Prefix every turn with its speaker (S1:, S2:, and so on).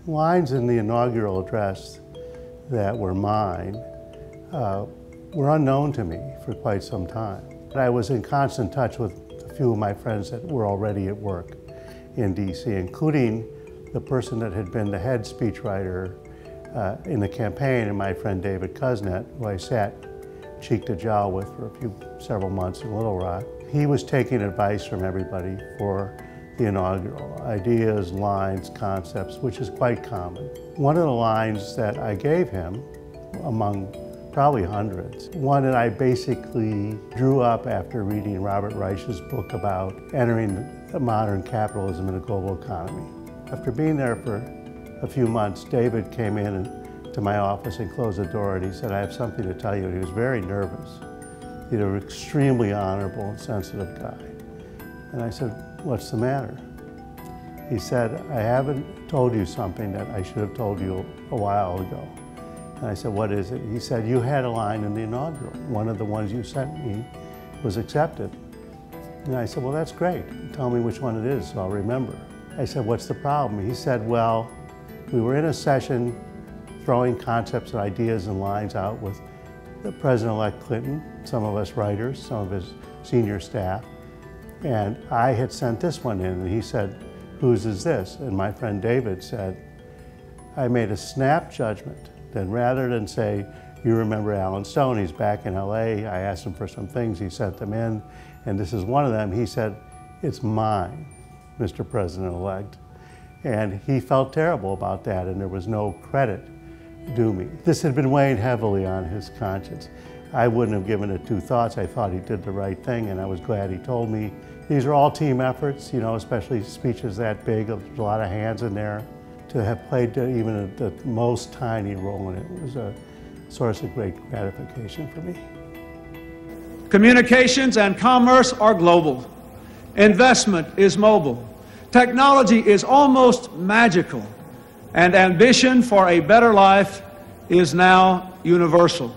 S1: Lines in the inaugural address that were mine were unknown to me for quite some time. I was in constant touch with a few of my friends that were already at work in DC, including the person that had been the head speechwriter in the campaign, and my friend David Kusnet, who I sat cheek to jowl with for several months in Little Rock. He was taking advice from everybody for the inaugural, ideas, lines, concepts, which is quite common. One of the lines that I gave him, among probably hundreds, one that I basically drew up after reading Robert Reich's book about entering modern capitalism in a global economy. After being there for a few months, David came in to my office and closed the door, and he said, "I have something to tell you." And he was very nervous. He's an extremely honorable and sensitive guy. And I said, "What's the matter?" He said, "I haven't told you something that I should have told you a while ago." And I said, "What is it?" He said, "You had a line in the inaugural. One of the ones you sent me was accepted." And I said, "Well, that's great. Tell me which one it is so I'll remember." I said, "What's the problem?" He said, "Well, we were in a session throwing concepts and ideas and lines out with the President-elect Clinton, some of us writers, some of his senior staff, and I had sent this one in, and he said, 'Whose is this?' And my friend David said, I made a snap judgment. Then rather than say, 'You remember Alan Stone, he's back in LA, I asked him for some things, he sent them in, and this is one of them,' he said, 'It's mine, Mr. President-elect.' And he felt terrible about that, and there was no credit due me. This had been weighing heavily on his conscience. I wouldn't have given it two thoughts. I thought he did the right thing, and I was glad he told me. These are all team efforts, you know, especially speeches that big. There's a lot of hands in there. To have played even the most tiny role in it was a source of great gratification for me.
S2: Communications and commerce are global. Investment is mobile. Technology is almost magical. And ambition for a better life is now universal.